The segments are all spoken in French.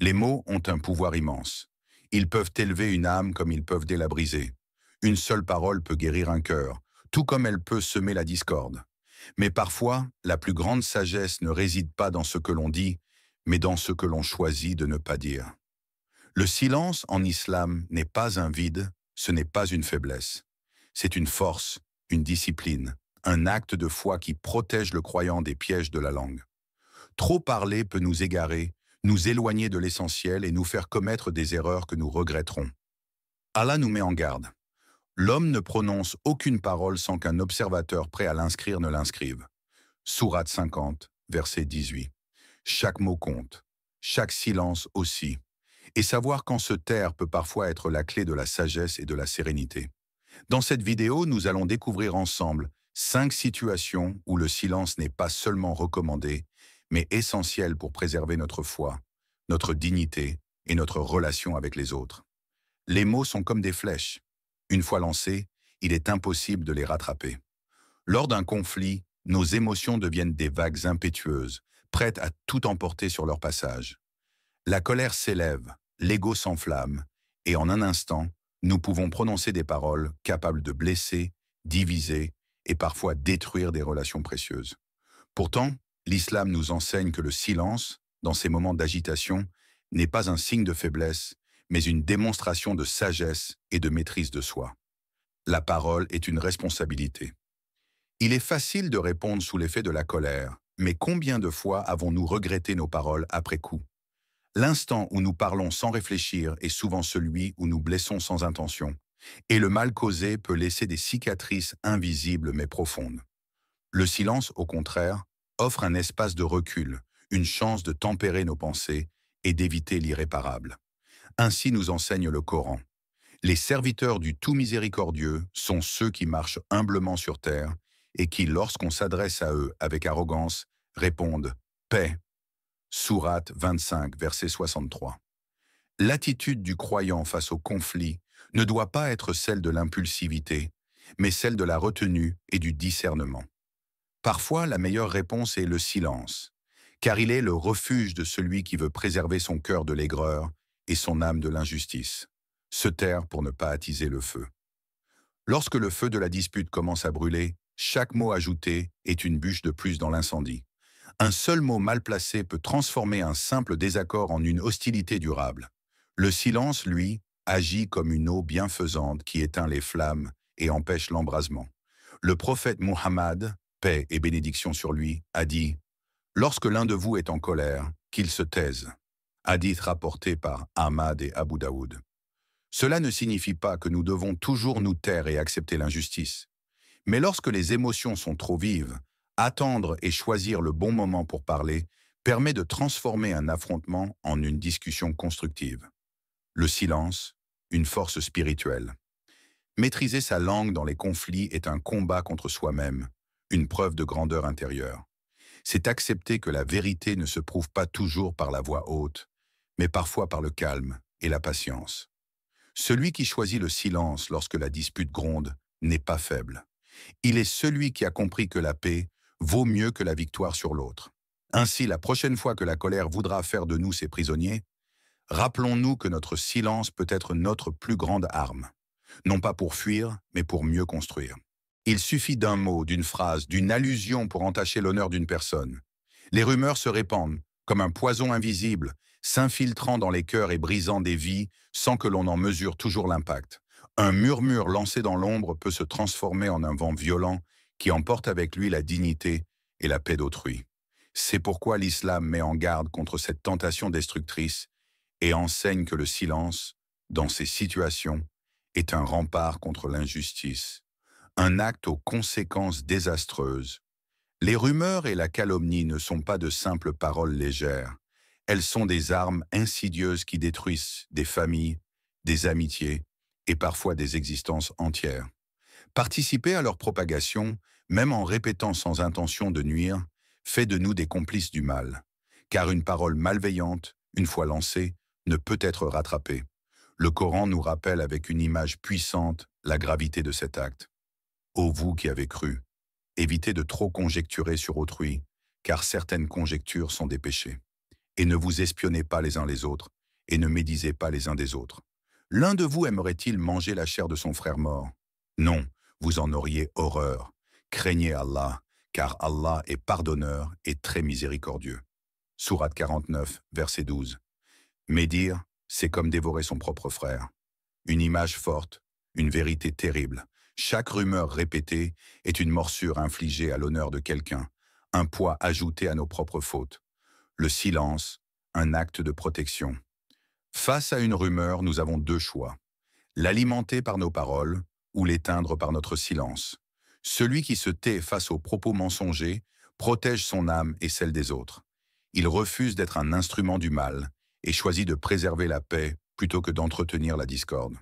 Les mots ont un pouvoir immense. Ils peuvent élever une âme comme ils peuvent la briser. Une seule parole peut guérir un cœur, tout comme elle peut semer la discorde. Mais parfois, la plus grande sagesse ne réside pas dans ce que l'on dit, mais dans ce que l'on choisit de ne pas dire. Le silence en islam n'est pas un vide, ce n'est pas une faiblesse. C'est une force, une discipline, un acte de foi qui protège le croyant des pièges de la langue. Trop parler peut nous égarer, nous éloigner de l'essentiel et nous faire commettre des erreurs que nous regretterons. Allah nous met en garde. L'homme ne prononce aucune parole sans qu'un observateur prêt à l'inscrire ne l'inscrive. Sourate 50, verset 18. Chaque mot compte, chaque silence aussi. Et savoir quand se taire peut parfois être la clé de la sagesse et de la sérénité. Dans cette vidéo, nous allons découvrir ensemble 5 situations où le silence n'est pas seulement recommandé, mais essentiel pour préserver notre foi, notre dignité et notre relation avec les autres. Les mots sont comme des flèches. Une fois lancés, il est impossible de les rattraper. Lors d'un conflit, nos émotions deviennent des vagues impétueuses, prêtes à tout emporter sur leur passage. La colère s'élève, l'ego s'enflamme, et en un instant, nous pouvons prononcer des paroles capables de blesser, diviser et parfois détruire des relations précieuses. Pourtant, l'islam nous enseigne que le silence, dans ces moments d'agitation, n'est pas un signe de faiblesse, mais une démonstration de sagesse et de maîtrise de soi. La parole est une responsabilité. Il est facile de répondre sous l'effet de la colère, mais combien de fois avons-nous regretté nos paroles après coup? L'instant où nous parlons sans réfléchir est souvent celui où nous blessons sans intention, et le mal causé peut laisser des cicatrices invisibles mais profondes. Le silence, au contraire, offre un espace de recul, une chance de tempérer nos pensées et d'éviter l'irréparable. Ainsi nous enseigne le Coran. Les serviteurs du tout miséricordieux sont ceux qui marchent humblement sur terre et qui, lorsqu'on s'adresse à eux avec arrogance, répondent « Paix ». Sourate 25, verset 63. L'attitude du croyant face au conflit ne doit pas être celle de l'impulsivité, mais celle de la retenue et du discernement. Parfois, la meilleure réponse est le silence, car il est le refuge de celui qui veut préserver son cœur de l'aigreur et son âme de l'injustice. Se taire pour ne pas attiser le feu. Lorsque le feu de la dispute commence à brûler, chaque mot ajouté est une bûche de plus dans l'incendie. Un seul mot mal placé peut transformer un simple désaccord en une hostilité durable. Le silence, lui, agit comme une eau bienfaisante qui éteint les flammes et empêche l'embrasement. Le prophète Muhammad, paix et bénédiction sur lui, a dit « Lorsque l'un de vous est en colère, qu'il se taise ». Hadith rapporté par Ahmad et Abu Daoud. Cela ne signifie pas que nous devons toujours nous taire et accepter l'injustice. Mais lorsque les émotions sont trop vives, attendre et choisir le bon moment pour parler permet de transformer un affrontement en une discussion constructive. Le silence, une force spirituelle. Maîtriser sa langue dans les conflits est un combat contre soi-même, une preuve de grandeur intérieure. C'est accepter que la vérité ne se prouve pas toujours par la voix haute, mais parfois par le calme et la patience. Celui qui choisit le silence lorsque la dispute gronde n'est pas faible. Il est celui qui a compris que la paix vaut mieux que la victoire sur l'autre. Ainsi, la prochaine fois que la colère voudra faire de nous ses prisonniers, rappelons-nous que notre silence peut être notre plus grande arme, non pas pour fuir, mais pour mieux construire. Il suffit d'un mot, d'une phrase, d'une allusion pour entacher l'honneur d'une personne. Les rumeurs se répandent, comme un poison invisible, s'infiltrant dans les cœurs et brisant des vies sans que l'on en mesure toujours l'impact. Un murmure lancé dans l'ombre peut se transformer en un vent violent qui emporte avec lui la dignité et la paix d'autrui. C'est pourquoi l'islam met en garde contre cette tentation destructrice et enseigne que le silence, dans ces situations, est un rempart contre l'injustice, un acte aux conséquences désastreuses. Les rumeurs et la calomnie ne sont pas de simples paroles légères. Elles sont des armes insidieuses qui détruisent des familles, des amitiés et parfois des existences entières. Participer à leur propagation, même en répétant sans intention de nuire, fait de nous des complices du mal, car une parole malveillante, une fois lancée, ne peut être rattrapée. Le Coran nous rappelle avec une image puissante la gravité de cet acte. Ô vous qui avez cru, évitez de trop conjecturer sur autrui, car certaines conjectures sont des péchés. et ne vous espionnez pas les uns les autres, et ne médisez pas les uns des autres. L'un de vous aimerait-il manger la chair de son frère mort? Non, vous en auriez horreur. Craignez Allah, car Allah est pardonneur et très miséricordieux. Sourate 49, verset 12. Médire, c'est comme dévorer son propre frère. Une image forte, une vérité terrible. Chaque rumeur répétée est une morsure infligée à l'honneur de quelqu'un, un poids ajouté à nos propres fautes. Le silence, un acte de protection. Face à une rumeur, nous avons deux choix. L'alimenter par nos paroles ou l'éteindre par notre silence. Celui qui se tait face aux propos mensongers protège son âme et celle des autres. Il refuse d'être un instrument du mal et choisit de préserver la paix plutôt que d'entretenir la discorde.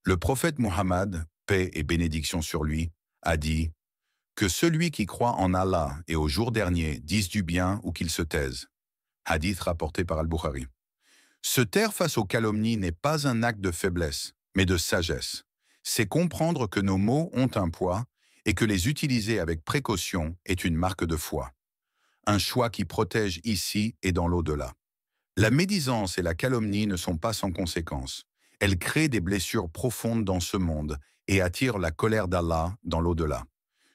Le prophète Muhammad, paix et bénédiction sur lui, a dit « Que celui qui croit en Allah et au jour dernier dise du bien ou qu'il se taise. » Hadith rapporté par Al-Bukhari. Se taire face aux calomnies n'est pas un acte de faiblesse, mais de sagesse. C'est comprendre que nos mots ont un poids et que les utiliser avec précaution est une marque de foi. Un choix qui protège ici et dans l'au-delà. La médisance et la calomnie ne sont pas sans conséquences. Elles créent des blessures profondes dans ce monde et attirent la colère d'Allah dans l'au-delà.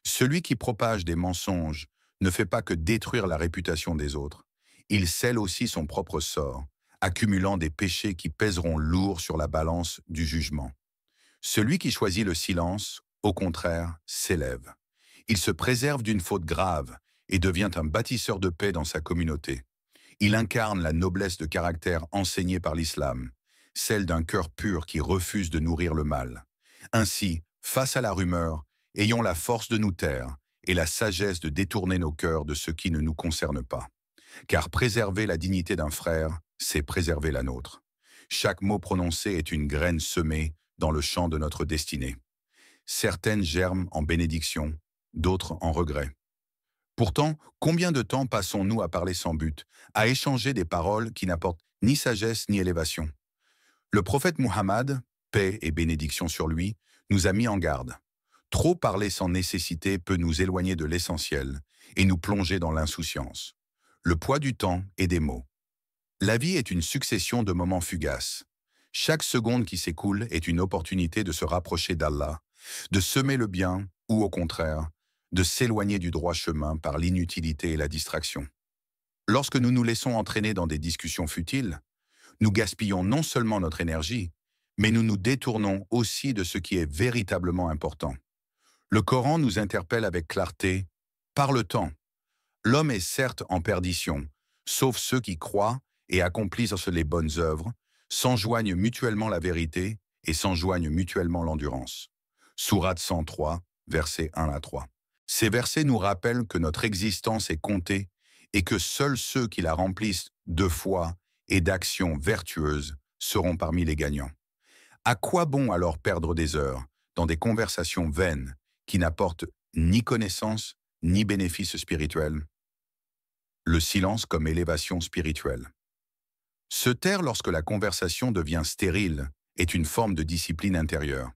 Celui qui propage des mensonges ne fait pas que détruire la réputation des autres. Il scelle aussi son propre sort, accumulant des péchés qui pèseront lourd sur la balance du jugement. Celui qui choisit le silence, au contraire, s'élève. Il se préserve d'une faute grave et devient un bâtisseur de paix dans sa communauté. Il incarne la noblesse de caractère enseignée par l'islam, celle d'un cœur pur qui refuse de nourrir le mal. Ainsi, face à la rumeur, ayons la force de nous taire et la sagesse de détourner nos cœurs de ce qui ne nous concerne pas. Car préserver la dignité d'un frère, c'est préserver la nôtre. Chaque mot prononcé est une graine semée dans le champ de notre destinée. Certaines germent en bénédiction, d'autres en regret. Pourtant, combien de temps passons-nous à parler sans but, à échanger des paroles qui n'apportent ni sagesse ni élévation? Le prophète Muhammad, paix et bénédiction sur lui, nous a mis en garde. Trop parler sans nécessité peut nous éloigner de l'essentiel et nous plonger dans l'insouciance. Le poids du temps et des mots. La vie est une succession de moments fugaces. Chaque seconde qui s'écoule est une opportunité de se rapprocher d'Allah, de semer le bien ou au contraire, de s'éloigner du droit chemin par l'inutilité et la distraction. Lorsque nous nous laissons entraîner dans des discussions futiles, nous gaspillons non seulement notre énergie, mais nous nous détournons aussi de ce qui est véritablement important. Le Coran nous interpelle avec clarté « Par le temps, l'homme est certes en perdition, sauf ceux qui croient et accomplissent les bonnes œuvres, s'enjoignent mutuellement la vérité et s'enjoignent mutuellement l'endurance. » Sourate 103, versets 1 à 3. Ces versets nous rappellent que notre existence est comptée et que seuls ceux qui la remplissent de foi et d'actions vertueuses seront parmi les gagnants. À quoi bon alors perdre des heures dans des conversations vaines qui n'apportent ni connaissance ni bénéfice spirituel? Le silence comme élévation spirituelle. Se taire lorsque la conversation devient stérile est une forme de discipline intérieure.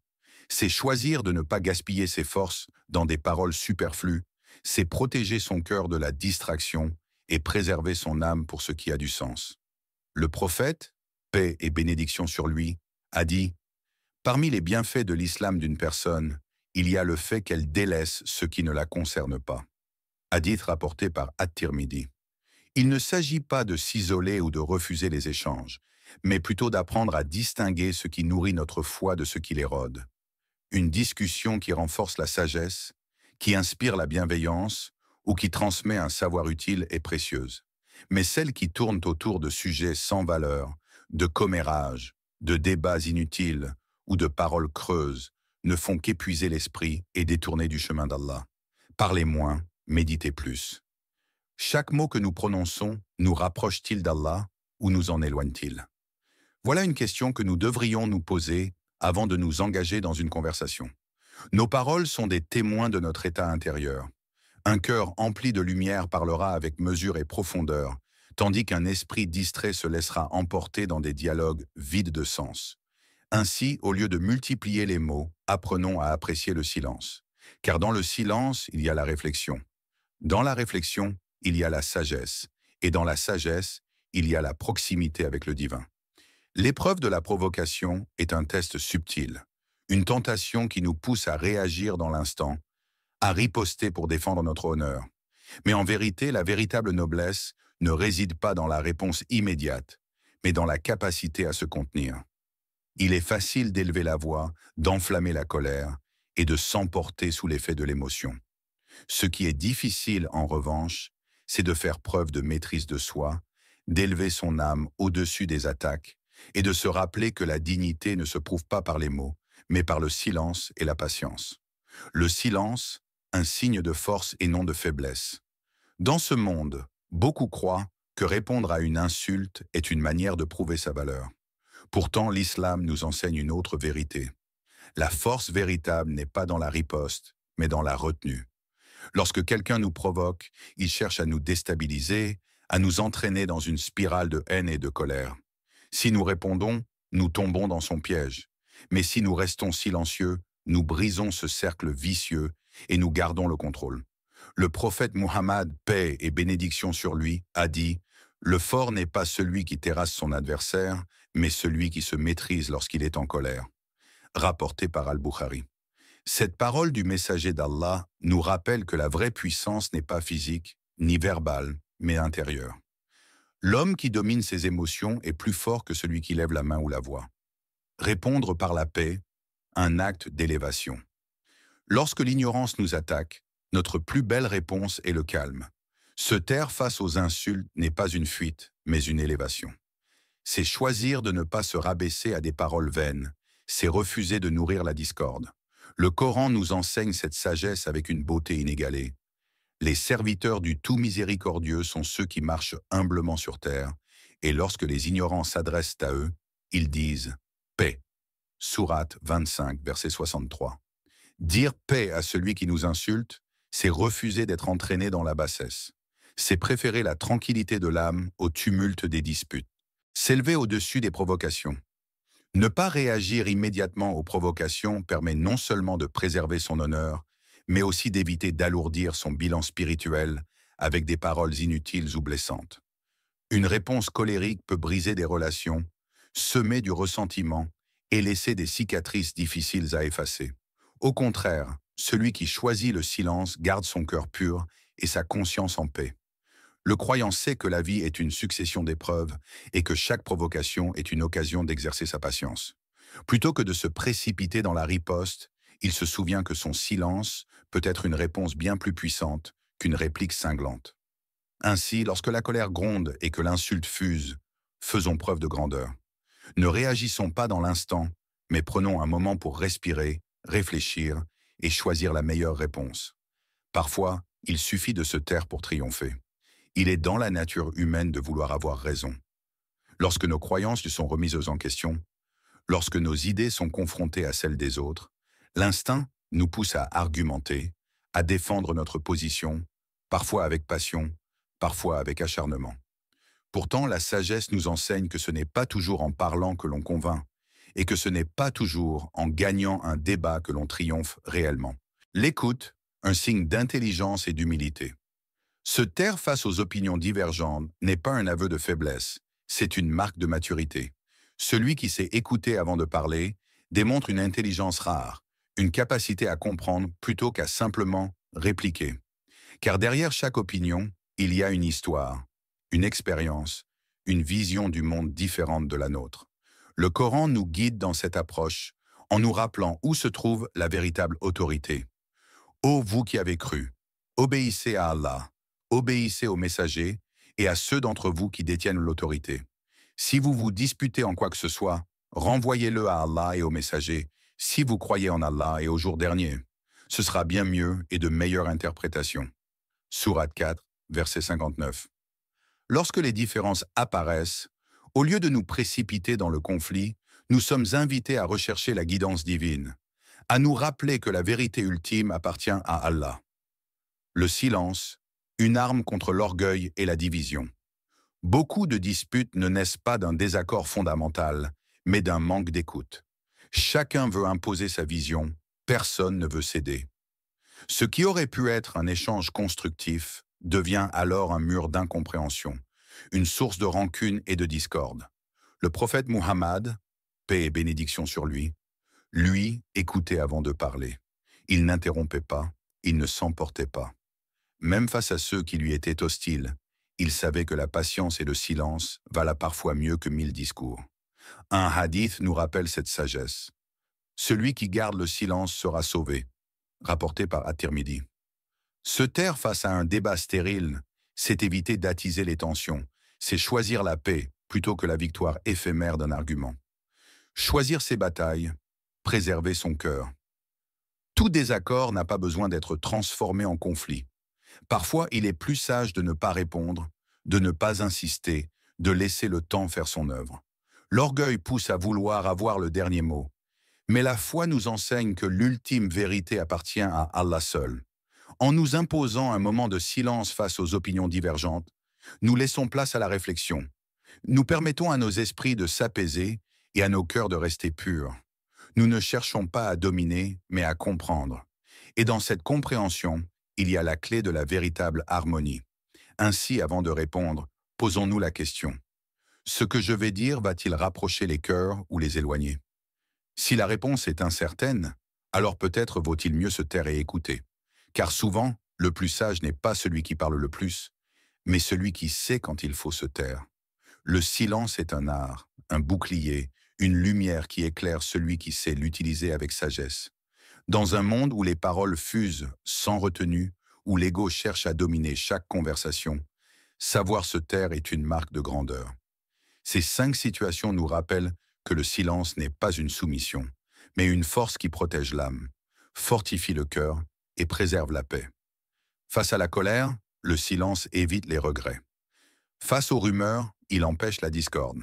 C'est choisir de ne pas gaspiller ses forces dans des paroles superflues, c'est protéger son cœur de la distraction et préserver son âme pour ce qui a du sens. Le prophète, paix et bénédiction sur lui, a dit « Parmi les bienfaits de l'islam d'une personne, il y a le fait qu'elle délaisse ce qui ne la concerne pas. » Hadith rapporté par At-Tirmidhi. Il ne s'agit pas de s'isoler ou de refuser les échanges, mais plutôt d'apprendre à distinguer ce qui nourrit notre foi de ce qui l'érode. Une discussion qui renforce la sagesse, qui inspire la bienveillance ou qui transmet un savoir utile est précieuse. Mais celles qui tournent autour de sujets sans valeur, de commérages, de débats inutiles ou de paroles creuses ne font qu'épuiser l'esprit et détourner du chemin d'Allah. Parlez moins, méditez plus. Chaque mot que nous prononçons nous rapproche-t-il d'Allah ou nous en éloigne-t-il? Voilà une question que nous devrions nous poser avant de nous engager dans une conversation. Nos paroles sont des témoins de notre état intérieur. Un cœur empli de lumière parlera avec mesure et profondeur, tandis qu'un esprit distrait se laissera emporter dans des dialogues vides de sens. Ainsi, au lieu de multiplier les mots, apprenons à apprécier le silence. Car dans le silence, il y a la réflexion. Dans la réflexion, il y a la sagesse. Et dans la sagesse, il y a la proximité avec le divin. L'épreuve de la provocation est un test subtil, une tentation qui nous pousse à réagir dans l'instant, à riposter pour défendre notre honneur. Mais en vérité, la véritable noblesse ne réside pas dans la réponse immédiate, mais dans la capacité à se contenir. Il est facile d'élever la voix, d'enflammer la colère et de s'emporter sous l'effet de l'émotion. Ce qui est difficile, en revanche, c'est de faire preuve de maîtrise de soi, d'élever son âme au-dessus des attaques et de se rappeler que la dignité ne se prouve pas par les mots, mais par le silence et la patience. Le silence, un signe de force et non de faiblesse. Dans ce monde, beaucoup croient que répondre à une insulte est une manière de prouver sa valeur. Pourtant, l'islam nous enseigne une autre vérité. La force véritable n'est pas dans la riposte, mais dans la retenue. Lorsque quelqu'un nous provoque, il cherche à nous déstabiliser, à nous entraîner dans une spirale de haine et de colère. Si nous répondons, nous tombons dans son piège. Mais si nous restons silencieux, nous brisons ce cercle vicieux et nous gardons le contrôle. Le prophète Muhammad, paix et bénédiction sur lui, a dit « Le fort n'est pas celui qui terrasse son adversaire, mais celui qui se maîtrise lorsqu'il est en colère. » Rapporté par Al-Bukhari. Cette parole du messager d'Allah nous rappelle que la vraie puissance n'est pas physique, ni verbale, mais intérieure. L'homme qui domine ses émotions est plus fort que celui qui lève la main ou la voix. Répondre par la paix, un acte d'élévation. Lorsque l'ignorance nous attaque, notre plus belle réponse est le calme. Se taire face aux insultes n'est pas une fuite, mais une élévation. C'est choisir de ne pas se rabaisser à des paroles vaines, c'est refuser de nourrir la discorde. Le Coran nous enseigne cette sagesse avec une beauté inégalée. Les serviteurs du tout miséricordieux sont ceux qui marchent humblement sur terre, et lorsque les ignorants s'adressent à eux, ils disent « paix ». Sourate 25, verset 63. Dire paix à celui qui nous insulte, c'est refuser d'être entraîné dans la bassesse. C'est préférer la tranquillité de l'âme au tumulte des disputes. S'élever au-dessus des provocations. Ne pas réagir immédiatement aux provocations permet non seulement de préserver son honneur, mais aussi d'éviter d'alourdir son bilan spirituel avec des paroles inutiles ou blessantes. Une réponse colérique peut briser des relations, semer du ressentiment et laisser des cicatrices difficiles à effacer. Au contraire, celui qui choisit le silence garde son cœur pur et sa conscience en paix. Le croyant sait que la vie est une succession d'épreuves et que chaque provocation est une occasion d'exercer sa patience. Plutôt que de se précipiter dans la riposte, il se souvient que son silence peut être une réponse bien plus puissante qu'une réplique cinglante. Ainsi, lorsque la colère gronde et que l'insulte fuse, faisons preuve de grandeur. Ne réagissons pas dans l'instant, mais prenons un moment pour respirer, réfléchir et choisir la meilleure réponse. Parfois, il suffit de se taire pour triompher. Il est dans la nature humaine de vouloir avoir raison. Lorsque nos croyances sont remises en question, lorsque nos idées sont confrontées à celles des autres, l'instinct nous pousse à argumenter, à défendre notre position, parfois avec passion, parfois avec acharnement. Pourtant, la sagesse nous enseigne que ce n'est pas toujours en parlant que l'on convainc, et que ce n'est pas toujours en gagnant un débat que l'on triomphe réellement. L'écoute, un signe d'intelligence et d'humilité. Se taire face aux opinions divergentes n'est pas un aveu de faiblesse, c'est une marque de maturité. Celui qui sait écouter avant de parler démontre une intelligence rare, une capacité à comprendre plutôt qu'à simplement répliquer. Car derrière chaque opinion, il y a une histoire, une expérience, une vision du monde différente de la nôtre. Le Coran nous guide dans cette approche en nous rappelant où se trouve la véritable autorité. Ô vous qui avez cru, obéissez à Allah. Obéissez aux messagers et à ceux d'entre vous qui détiennent l'autorité. Si vous vous disputez en quoi que ce soit, renvoyez-le à Allah et aux messagers, si vous croyez en Allah et au jour dernier. Ce sera bien mieux et de meilleure interprétation. Sourate 4, verset 59. Lorsque les différences apparaissent, au lieu de nous précipiter dans le conflit, nous sommes invités à rechercher la guidance divine, à nous rappeler que la vérité ultime appartient à Allah. Le silence, une arme contre l'orgueil et la division. Beaucoup de disputes ne naissent pas d'un désaccord fondamental, mais d'un manque d'écoute. Chacun veut imposer sa vision, personne ne veut céder. Ce qui aurait pu être un échange constructif devient alors un mur d'incompréhension. une source de rancune et de discorde. Le prophète Muhammad, paix et bénédiction sur lui, écoutait avant de parler. Il n'interrompait pas, il ne s'emportait pas. Même face à ceux qui lui étaient hostiles, il savait que la patience et le silence valent parfois mieux que 1000 discours. Un hadith nous rappelle cette sagesse. Celui qui garde le silence sera sauvé, rapporté par At-Tirmidhi. Se taire face à un débat stérile, c'est éviter d'attiser les tensions, c'est choisir la paix plutôt que la victoire éphémère d'un argument. Choisir ses batailles, préserver son cœur. Tout désaccord n'a pas besoin d'être transformé en conflit. Parfois, il est plus sage de ne pas répondre, de ne pas insister, de laisser le temps faire son œuvre. L'orgueil pousse à vouloir avoir le dernier mot. Mais la foi nous enseigne que l'ultime vérité appartient à Allah seul. En nous imposant un moment de silence face aux opinions divergentes, nous laissons place à la réflexion. Nous permettons à nos esprits de s'apaiser et à nos cœurs de rester purs. Nous ne cherchons pas à dominer, mais à comprendre. Et dans cette compréhension, il y a la clé de la véritable harmonie. Ainsi, avant de répondre, posons-nous la question. Ce que je vais dire va-t-il rapprocher les cœurs ou les éloigner? Si la réponse est incertaine, alors peut-être vaut-il mieux se taire et écouter. Car souvent, le plus sage n'est pas celui qui parle le plus, mais celui qui sait quand il faut se taire. Le silence est un art, un bouclier, une lumière qui éclaire celui qui sait l'utiliser avec sagesse. Dans un monde où les paroles fusent sans retenue, où l'ego cherche à dominer chaque conversation, savoir se taire est une marque de grandeur. Ces 5 situations nous rappellent que le silence n'est pas une soumission, mais une force qui protège l'âme, fortifie le cœur et préserve la paix. Face à la colère, le silence évite les regrets. Face aux rumeurs, il empêche la discorde.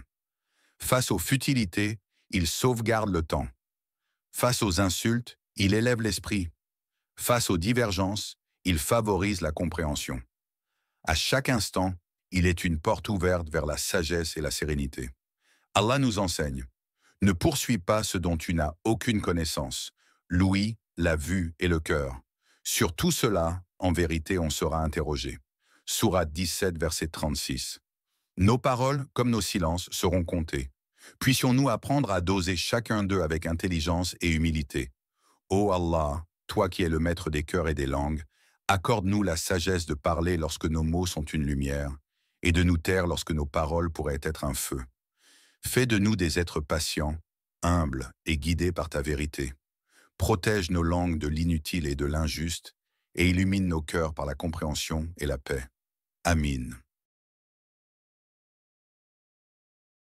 Face aux futilités, il sauvegarde le temps. Face aux insultes, il élève l'esprit. Face aux divergences, il favorise la compréhension. À chaque instant, il est une porte ouverte vers la sagesse et la sérénité. Allah nous enseigne. Ne poursuis pas ce dont tu n'as aucune connaissance, l'ouïe, la vue et le cœur. Sur tout cela, en vérité, on sera interrogé. Sourate 17, verset 36. Nos paroles, comme nos silences, seront comptés. Puissions-nous apprendre à doser chacun d'eux avec intelligence et humilité. Ô Allah, toi qui es le maître des cœurs et des langues, accorde-nous la sagesse de parler lorsque nos mots sont une lumière, et de nous taire lorsque nos paroles pourraient être un feu. Fais de nous des êtres patients, humbles et guidés par ta vérité. Protège nos langues de l'inutile et de l'injuste, et illumine nos cœurs par la compréhension et la paix. Amin.